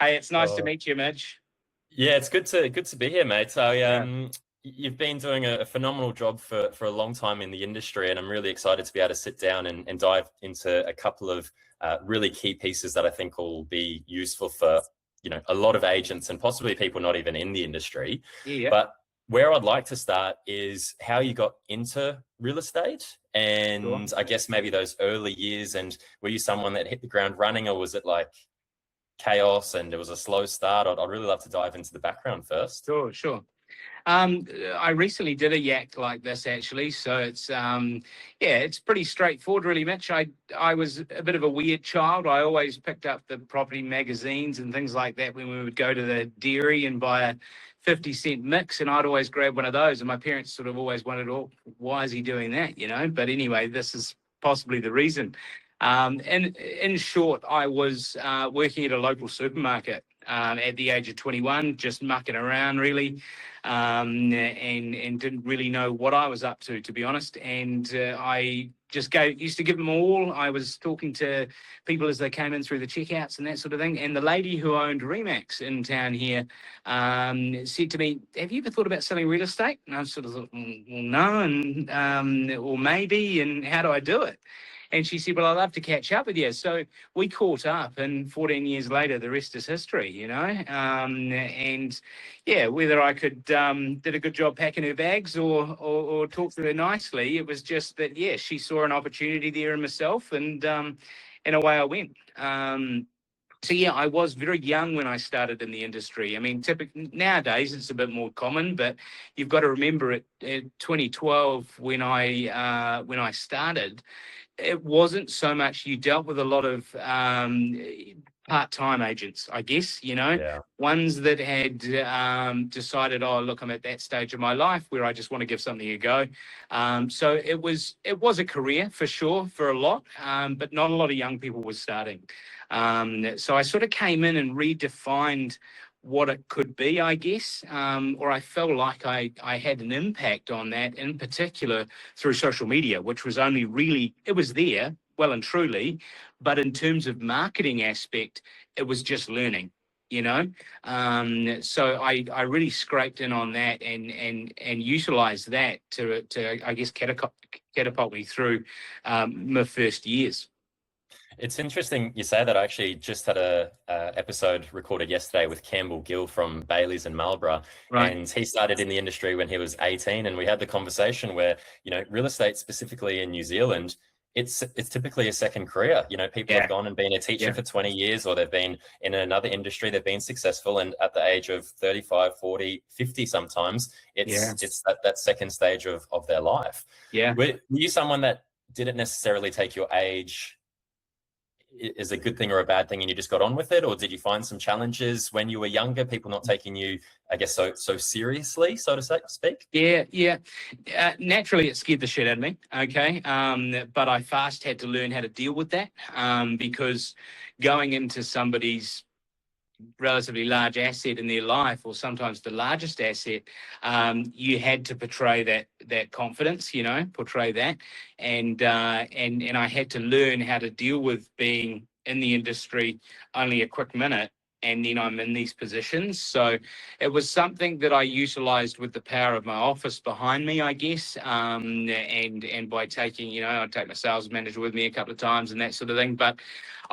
Hey, it's nice to meet you, Mitch. Yeah, it's good to be here, mate. So, you've been doing a phenomenal job for a long time in the industry, and I'm really excited to be able to sit down and dive into a couple of really key pieces that I think will be useful for a lot of agents and possibly people not even in the industry. Yeah. But where I'd like to start is how you got into real estate, and Sure. I guess maybe those early years. And were you someone that hit the ground running, or was it like chaos and it was a slow start? I'd really love to dive into the background first. Sure. I recently did a yak like this actually, so it's pretty straightforward, really, Mitch. I was a bit of a weird child. I always picked up the property magazines and things like that when we would go to the dairy and buy a 50-cent mix, and I'd always grab one of those. And my parents sort of always wondered, "Oh, why is he doing that?" But anyway, this is possibly the reason. And in short, I was working at a local supermarket at the age of 21, just mucking around really, and didn't really know what I was up to be honest. And I just used to give them all. I was talking to people as they came in through the checkouts and that sort of thing. And the lady who owned Remax in town here said to me, "Have you ever thought about selling real estate?" And I sort of thought, "Well, no, and or maybe, and how do I do it?" And she said, "Well, I'd love to catch up with you." So we caught up, and 14 years later, the rest is history, And yeah, whether I could did a good job packing her bags or talk to her nicely, it was just that, yeah, she saw an opportunity there in myself, and away I went. So yeah, I was very young when I started in the industry. I mean, typically nowadays it's a bit more common, but you've got to remember at 2012 when I started, it wasn't so much, you dealt with a lot of part-time agents, I guess, ones that had decided, oh, look, I'm at that stage of my life where I just want to give something a go. So it was a career for sure for a lot, but not a lot of young people were starting. So I sort of came in and redefined what it could be, I guess, or I felt like I had an impact on that, in particular through social media, which was only really, it was there, well and truly, but in terms of marketing aspect, it was just learning, So I really scraped in on that and utilized that to I guess catapult me through my first years. It's interesting you say that. I actually just had a episode recorded yesterday with Campbell Gill from Bailey's in Marlborough. Right. And he started in the industry when he was 18, and we had the conversation where, real estate, specifically in New Zealand, it's typically a second career. People have gone and been a teacher for 20 years, or they've been in another industry, they've been successful, and at the age of 35, 40, 50 sometimes, it's that second stage of their life. Yeah. Were you someone that didn't necessarily take your age is a good thing or a bad thing, and you just got on with it? Or did you find some challenges when you were younger, people not taking you, I guess, so seriously, so to speak? Yeah. Naturally, it scared the shit out of me, okay? But I fast had to learn how to deal with that, because going into somebody's relatively large asset in their life, or sometimes the largest asset, you had to portray that confidence, portray that, and I had to learn how to deal with being in the industry only a quick minute, and then I'm in these positions. So it was something that I utilized with the power of my office behind me, I guess, and by taking, I'd take my sales manager with me a couple of times and that sort of thing. But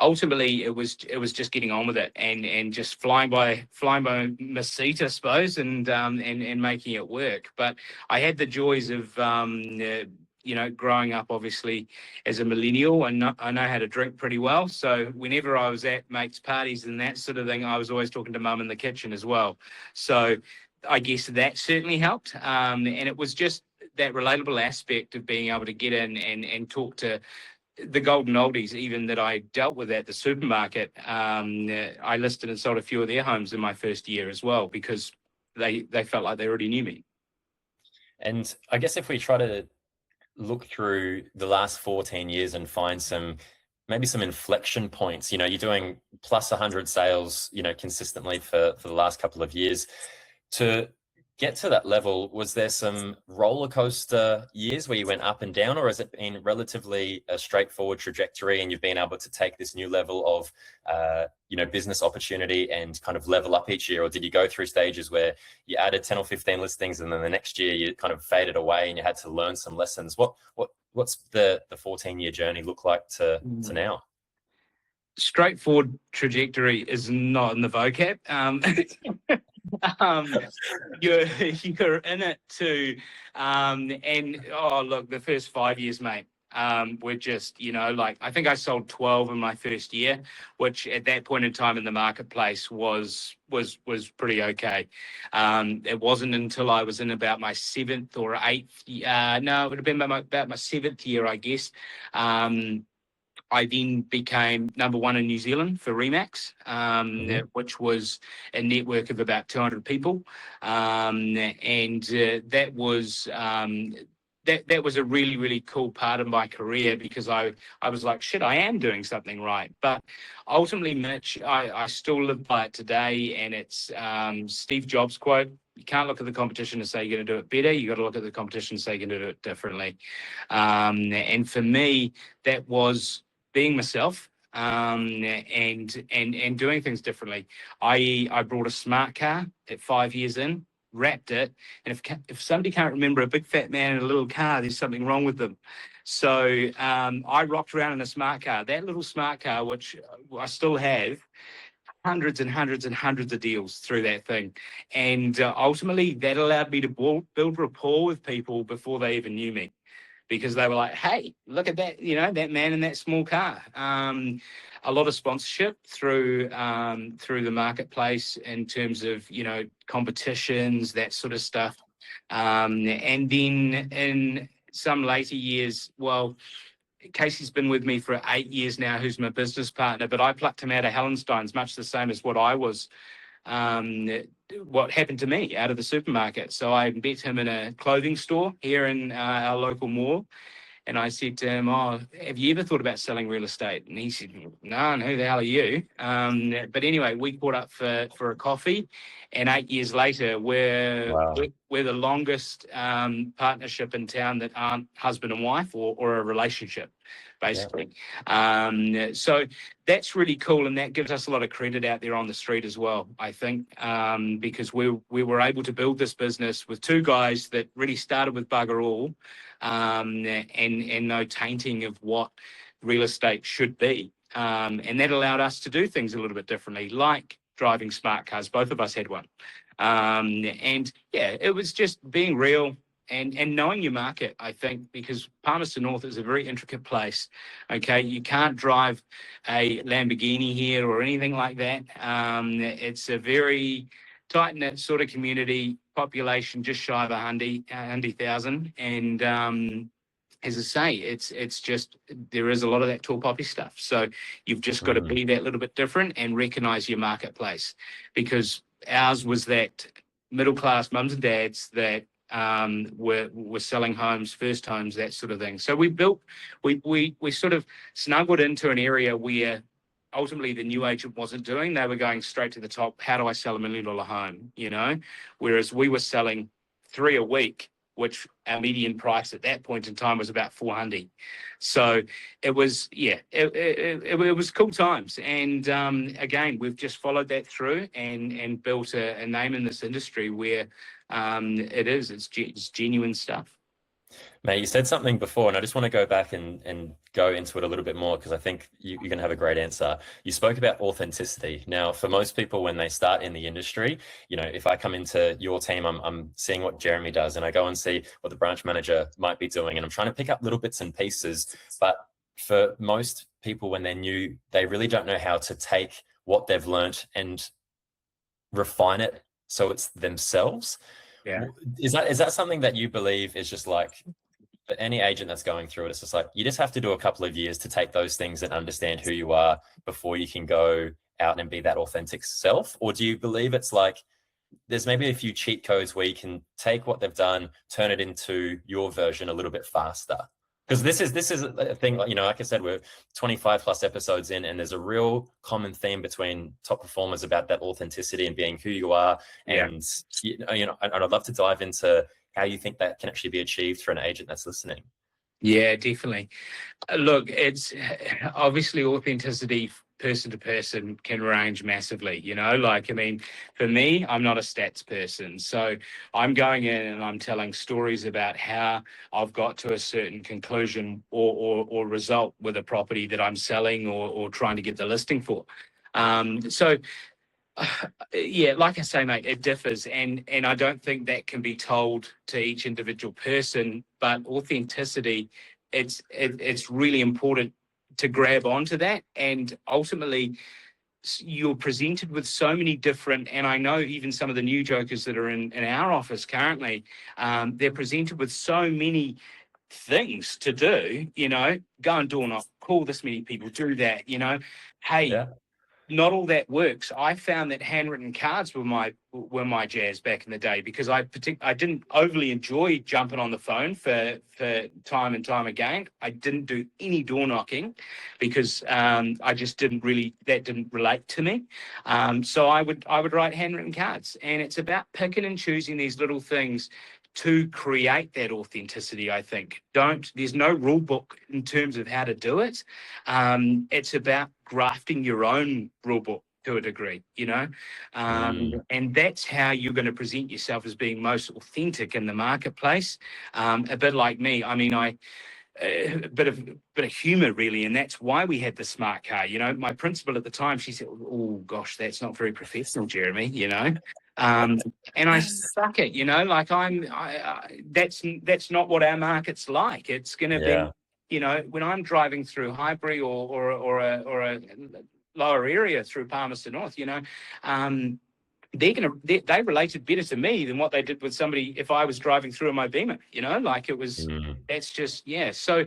ultimately, it was just getting on with it and just flying by my seat, I suppose, and making it work. But I had the joys of growing up, obviously, as a millennial, and I know how to drink pretty well. So whenever I was at mates' parties and that sort of thing, I was always talking to mum in the kitchen as well. So I guess that certainly helped. And it was just that relatable aspect of being able to get in and talk to the golden oldies, even that I dealt with at the supermarket. I listed and sold a few of their homes in my first year as well, because they felt like they already knew me. And I guess if we try to look through the last 14 years and find maybe some inflection points, you're doing plus 100 sales, consistently for the last couple of years. To get to that level, was there some roller coaster years where you went up and down, or has it been relatively a straightforward trajectory and you've been able to take this new level of, business opportunity and kind of level up each year? Or did you go through stages where you added 10 or 15 listings and then the next year you kind of faded away and you had to learn some lessons? What's the 14-year journey look like to now? Straightforward trajectory is not in the vocab. You're in it too. Look, the first 5 years, mate, were just, I think I sold 12 in my first year, which at that point in time in the marketplace was pretty okay. It wasn't until I was in about my 7th or 8th, no, it would have been about my 7th year, I guess. I then became number 1 in New Zealand for Remax, which was a network of about 200 people. That was a really, really cool part of my career, because I was like, shit, I am doing something right. But ultimately, Mitch, I still live by it today. And it's Steve Jobs' quote: you can't look at the competition and say you're going to do it better. You got to look at the competition and say you're going to do it differently. And for me, that was being myself, and doing things differently. I brought a smart car at 5 years in, wrapped it, and if somebody can't remember a big fat man in a little car, there's something wrong with them. So I rocked around in a smart car. That little smart car, which I still have, hundreds and hundreds and hundreds of deals through that thing. And ultimately, that allowed me to build rapport with people before they even knew me, because they were like, hey, look at that, that man in that small car. A lot of sponsorship through the marketplace in terms of, competitions, that sort of stuff. And then in some later years, well, Casey's been with me for 8 years now, who's my business partner, but I plucked him out of Hallensteins, much the same as what happened to me out of the supermarket. So I met him in a clothing store here in our local mall. And I said to him, oh, have you ever thought about selling real estate? And he said, no, and who the hell are you? But anyway, we caught up for a coffee. And 8 years later, we're the longest partnership in town that aren't husband and wife or a relationship, basically. Yeah. So that's really cool. And that gives us a lot of credit out there on the street as well, I think, because we were able to build this business with 2 guys that really started with bugger all, and no tainting of what real estate should be. And that allowed us to do things a little bit differently, like driving smart cars. Both of us had one. And yeah, it was just being real and knowing your market, I think, because Palmerston North is a very intricate place. Okay, you can't drive a Lamborghini here or anything like that. It's a very tight-knit sort of community, population just shy of 100,000. And as I say, it's just, there is a lot of that tall poppy stuff. So you've just got to be that little bit different and recognize your marketplace, because ours was that middle-class mums and dads that were selling homes, first homes, that sort of thing. So we sort of snuggled into an area where ultimately the new agent wasn't doing. They were going straight to the top. How do I sell $1 million home? Whereas we were selling 3 a week, which our median price at that point in time was about 400. So it was, it was cool times. And again, we've just followed that through and built a name in this industry where it's genuine stuff. Mate, you said something before, and I just want to go back and go into it a little bit more, because I think you're going to have a great answer. You spoke about authenticity. Now, for most people, when they start in the industry, if I come into your team, I'm seeing what Jeremy does, and I go and see what the branch manager might be doing, and I'm trying to pick up little bits and pieces. But for most people, when they're new, they really don't know how to take what they've learnt and refine it so it's themselves. Yeah. Is that something that you believe is just like, for any agent that's going through it, it's just like, you just have to do a couple of years to take those things and understand who you are before you can go out and be that authentic self? Or do you believe it's like, there's maybe a few cheat codes where you can take what they've done, turn it into your version a little bit faster? Because this is a thing, you know, like I said, we're 25 plus episodes in, and there's a real common theme between top performers about that authenticity and being who you are. Yeah. And and I'd love to dive into how you think that can actually be achieved for an agent that's listening. Yeah, definitely. Look, it's obviously authenticity person to person can range massively, you know, like, I mean, for me, I'm not a stats person. So I'm going in and I'm telling stories about how I've got to a certain conclusion or result with a property that I'm selling or trying to get the listing for. So yeah, like I say, mate, it differs, and I don't think that can be told to each individual person. But authenticity, it's really important to grab onto that, and ultimately, you're presented with so many different. And I know even some of the new jokers that are in our office currently, they're presented with so many things to do. You know, go and door knock, call this many people, do that. You know, hey. Yeah. Not all that works. I found that handwritten cards were my jazz back in the day, because I didn't overly enjoy jumping on the phone for time and time again. I didn't do any door knocking because I just didn't relate to me. So I would write handwritten cards, and it's about picking and choosing these little things to create that authenticity. I think there's no rule book in terms of how to do it. It's about grafting your own rule book to a degree, you know, and that's how you're going to present yourself as being most authentic in the marketplace. A bit like me. I mean, a bit of humor really, and that's why we had the smart car. You know, my principal at the time, she said, "Oh gosh, that's not very professional, Jeremy," you know. And I suck it, you know, like that's not what our market's like. It's going to be, you know, when I'm driving through Highbury or a lower area through Palmerston North, you know, they related better to me than what they did with somebody if I was driving through in my Beamer, you know, like it was. That's just, yeah. So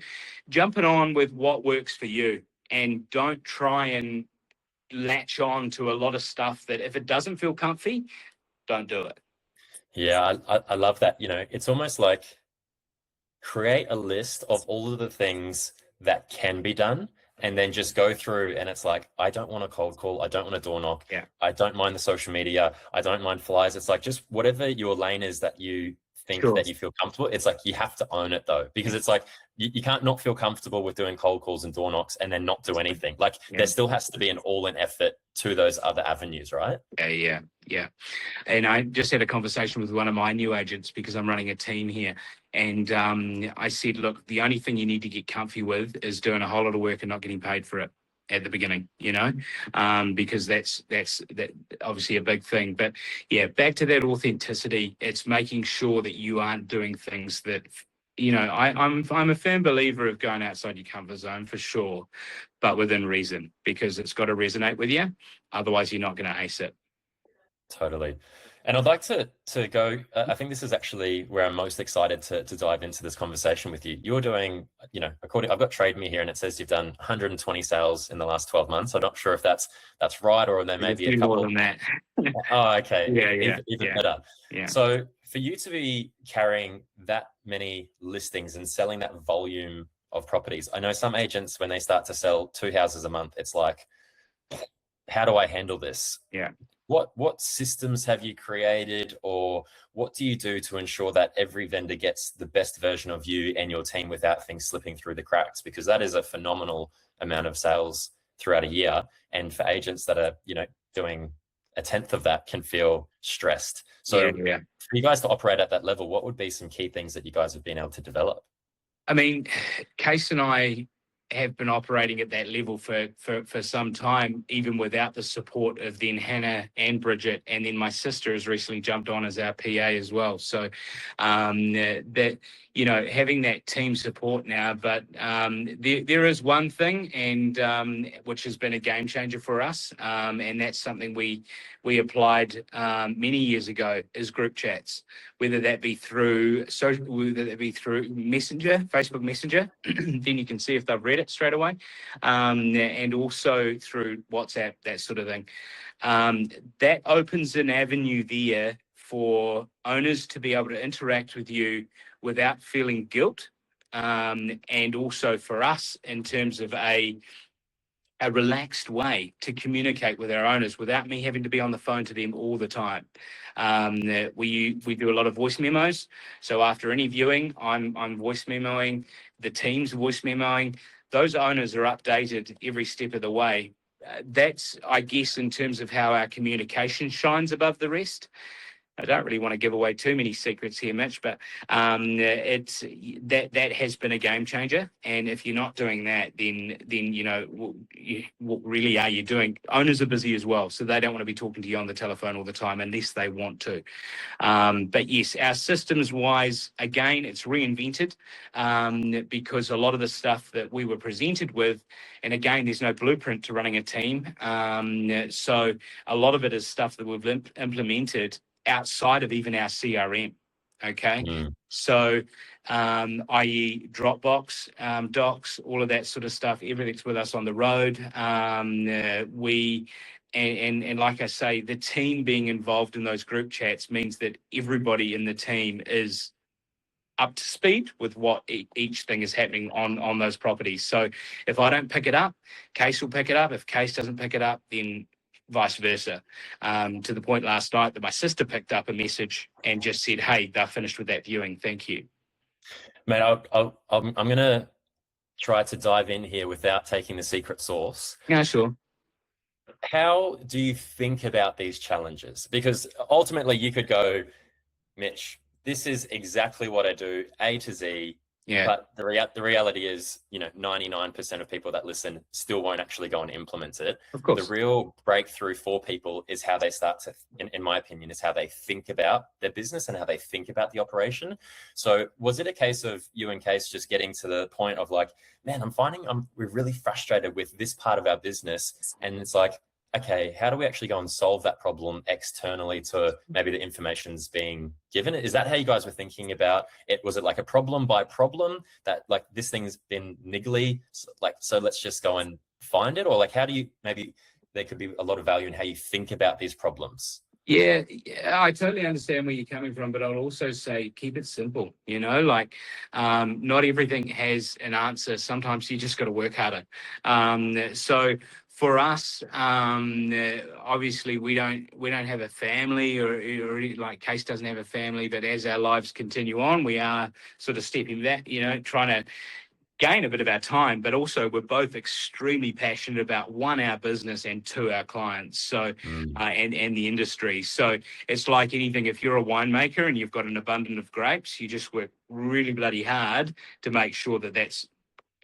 jumping on with what works for you, and don't try and latch on to a lot of stuff that if it doesn't feel comfy, don't do it. Yeah, I love that. You know, it's almost like create a list of all of the things that can be done, and then just go through, and it's like, I don't want a cold call, I don't want a door knock, I don't mind the social media, I don't mind flyers. It's like, just whatever your lane is that you think that you feel comfortable. It's like, you have to own it though, because it's like you can't not feel comfortable with doing cold calls and door knocks and then not do anything. Like there still has to be an all-in effort to those other avenues, right? Yeah. And I just had a conversation with one of my new agents, because I'm running a team here. And I said, look, the only thing you need to get comfy with is doing a whole lot of work and not getting paid for it at the beginning, you know, because that's obviously a big thing. But yeah, back to that authenticity, it's making sure that you aren't doing things that, you know, I'm a firm believer of going outside your comfort zone for sure, but within reason, because it's got to resonate with you. Otherwise, you're not going to ace it. Totally. And I'd like to go, I think this is actually where I'm most excited to dive into this conversation with you. You're doing, you know, I've got Trade Me here, and it says you've done 120 sales in the last 12 months. I'm not sure if that's right, or there may be a couple more than that. Oh, okay. Even better. Yeah. So for you to be carrying that many listings and selling that volume of properties, I know some agents, when they start to sell 2 houses a month, it's like, how do I handle this? Yeah. What systems have you created, or what do you do to ensure that every vendor gets the best version of you and your team without things slipping through the cracks? Because that is a phenomenal amount of sales throughout a year. And for agents that are, you know, doing a tenth of that, can feel stressed. So for you guys to operate at that level, what would be some key things that you guys have been able to develop? I mean, Case and I have been operating at that level for some time, even without the support of then Hannah and Bridget, and then my sister has recently jumped on as our PA as well. So that, you know, having that team support now. But there is one thing, and which has been a game changer for us, and that's something we applied many years ago, is group chats, whether that be through Messenger, Facebook Messenger, then you can see if they've read it straight away, and also through WhatsApp, that sort of thing. That opens an avenue there for owners to be able to interact with you without feeling guilt and also for us in terms of a relaxed way to communicate with our owners without me having to be on the phone to them all the time. We do a lot of voice memos. So after any viewing, I'm voice memoing, the team's voice memoing. Those owners are updated every step of the way. That's, I guess, in terms of how our communication shines above the rest. I don't really want to give away too many secrets here, Mitch, but it's that has been a game changer. And if you're not doing that, then you know what really are you doing? Owners are busy as well, so they don't want to be talking to you on the telephone all the time unless they want to. But yes, our systems wise, again, it's reinvented because a lot of the stuff that we were presented with, and again, there's no blueprint to running a team. So a lot of it is stuff that we've implemented outside of even our CRM. Okay. So, i.e. Dropbox, docs, all of that sort of stuff, everything's with us on the road. And like I say, the team being involved in those group chats means that everybody in the team is up to speed with what each thing is happening on those properties. So if I don't pick it up, Case will pick it up. If Case doesn't pick it up, then vice versa, to the point last night that my sister picked up a message and just said, "Hey, they're finished with that viewing. Thank you." Mate, I'm going to try to dive in here without taking the secret sauce. Yeah, sure. How do you think about these challenges? Because ultimately you could go, Mitch, this is exactly what I do, A to Z. Yeah. But the reality is, 99% of people that listen still won't actually go and implement it. Of course. The real breakthrough for people is how they start to, in my opinion, is how they think about their business and how they think about the operation. So was it a case of you and Case just getting to the point of like, man, I'm finding we're really frustrated with this part of our business. And it's like, okay, how do we actually go and solve that problem externally to maybe the information's being given? Is that how you guys were thinking about it? Was it like a problem by problem that like this thing's been niggly, so let's just go and find it? Or like, how do you, maybe there could be a lot of value in how you think about these problems? Yeah, I totally understand where you're coming from, but I'll also say keep it simple, not everything has an answer. Sometimes you just got to work harder. So for us, obviously we don't have a family or like Case doesn't have a family, but as our lives continue on, we are sort of stepping back, trying to gain a bit of our time, but also we're both extremely passionate about, one, our business, and two, our clients. So, and the industry. So it's like anything. If you're a winemaker and you've got an abundance of grapes, you just work really bloody hard to make sure that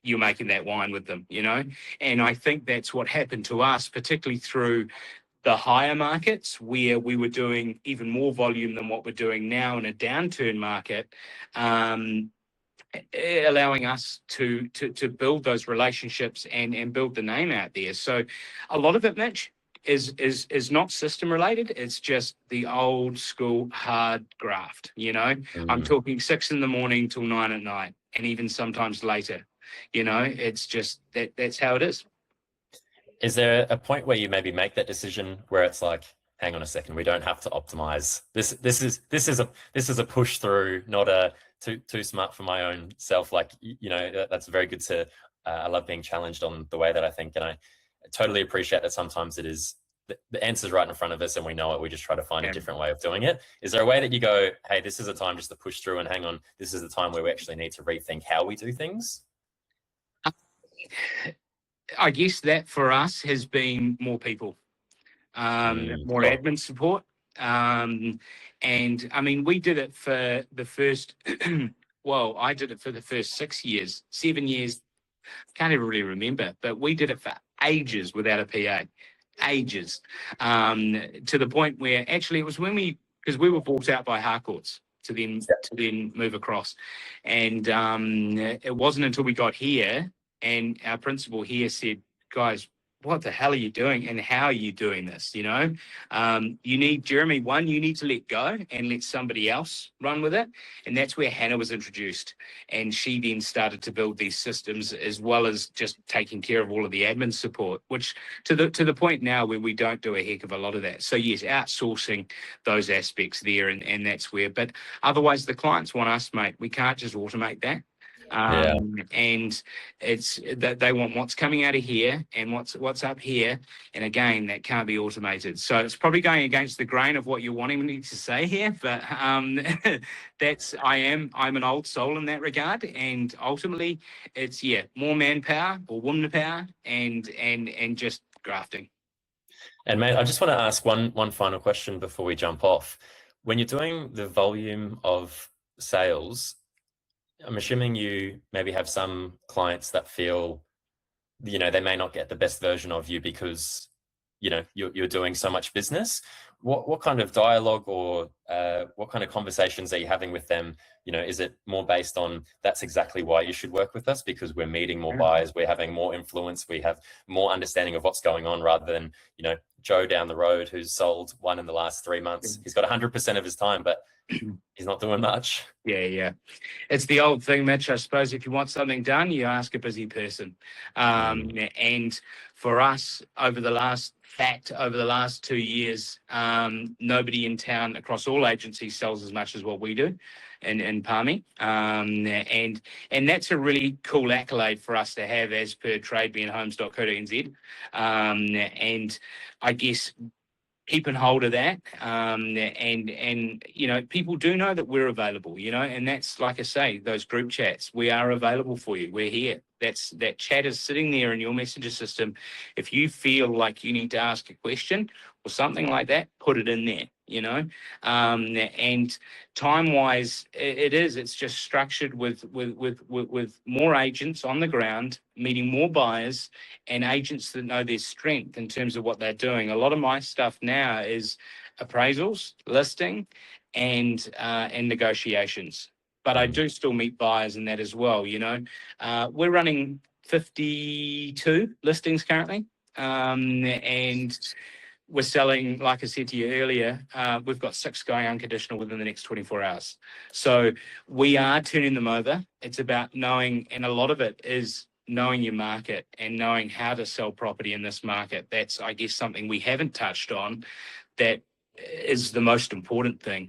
you're making that wine with them, And I think that's what happened to us, particularly through the higher markets where we were doing even more volume than what we're doing now in a downturn market. Allowing us to build those relationships and build the name out there. So a lot of it, Mitch, is not system related. It's just the old school hard graft, I'm talking 6 a.m. till 9 p.m, and even sometimes later. It's just that's how it is. Is there a point where you maybe make that decision where it's like, hang on a second, we don't have to optimize. This is a push through, not a too smart for my own self. Like, that's very good to, I love being challenged on the way that I think. And I totally appreciate that sometimes it is, the answer's right in front of us and we know it. We just try to find a different way of doing it. Is there a way that you go, hey, this is a time just to push through and hang on, this is the time where we actually need to rethink how we do things? I guess that for us has been more people, more admin support. And I mean, we did it for the first, I did it for the first 7 years. Can't even really remember, but we did it for ages without a PA, ages, to the point where actually it was because we were bought out by Harcourts to then move across. And it wasn't until we got here and our principal here said, guys, what the hell are you doing and how are you doing this? You need, Jeremy, you need to let go and let somebody else run with it. And that's where Hannah was introduced. And she then started to build these systems as well as just taking care of all of the admin support, which to the point now where we don't do a heck of a lot of that. So yes, outsourcing those aspects there and that's where, but otherwise the clients want us, mate. We can't just automate that. And it's that they want what's coming out of here and what's up here. And again, that can't be automated. So it's probably going against the grain of what you're wanting me to say here, but I'm an old soul in that regard. And ultimately it's more manpower or woman power and just grafting. And mate, I just want to ask one final question before we jump off. When you're doing the volume of sales, I'm assuming you maybe have some clients that feel, they may not get the best version of you because, you're doing so much business. What kind of dialogue or what kind of conversations are you having with them? Is it more based on that's exactly why you should work with us because we're meeting more buyers, we're having more influence, we have more understanding of what's going on rather than, Joe down the road who's sold one in the last 3 months. He's got 100% of his time, but he's not doing much. Yeah. It's the old thing, Mitch. I suppose if you want something done, you ask a busy person. And for us, over the last 2 years, nobody in town across all agencies sells as much as what we do in Palmy. And that's a really cool accolade for us to have as per tradebeandhomes.co.nz. And I guess keeping hold of that. And people do know that we're available, and that's, like I say, those group chats, we are available for you. We're here. That chat is sitting there in your messenger system. If you feel like you need to ask a question or something like that, put it in there, and time-wise, it's just structured with more agents on the ground, meeting more buyers and agents that know their strength in terms of what they're doing. A lot of my stuff now is appraisals, listing, and negotiations. But I do still meet buyers in that as well, We're running 52 listings currently, and we're selling, like I said to you earlier, we've got 6 going unconditional within the next 24 hours. So we are turning them over. It's about knowing, and a lot of it is knowing your market and knowing how to sell property in this market. That's, I guess, something we haven't touched on that is the most important thing.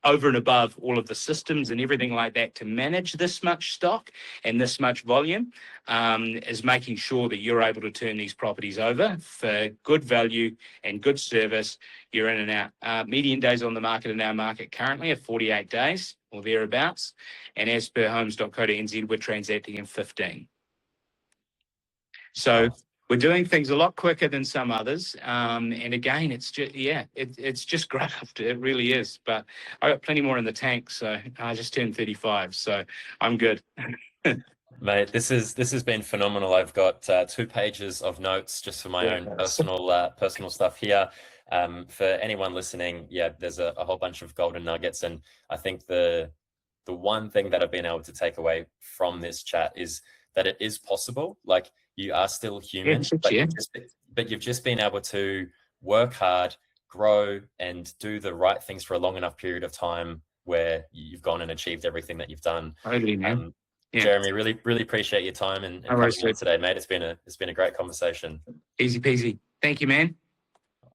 Over and above all of the systems and everything like that to manage this much stock and this much volume, is making sure that you're able to turn these properties over for good value and good service. You're in and out. Median days on the market in our market currently are 48 days or thereabouts. And as per homes.co.nz, we're transacting in 15. So we're doing things a lot quicker than some others. And again, it's just, it's just graft. It really is. But I got plenty more in the tank. So I just turned 35. So I'm good. Mate, this has been phenomenal. I've got 2 pages of notes just for my own personal stuff here. For anyone listening, there's a whole bunch of golden nuggets. And I think the one thing that I've been able to take away from this chat is that it is possible. Like, you are still human, but you've just been able to work hard, grow, and do the right things for a long enough period of time where you've gone and achieved everything that you've done. Totally, man. Jeremy, really appreciate your time and coming on today, mate. It's been a great conversation. Easy peasy. Thank you, man.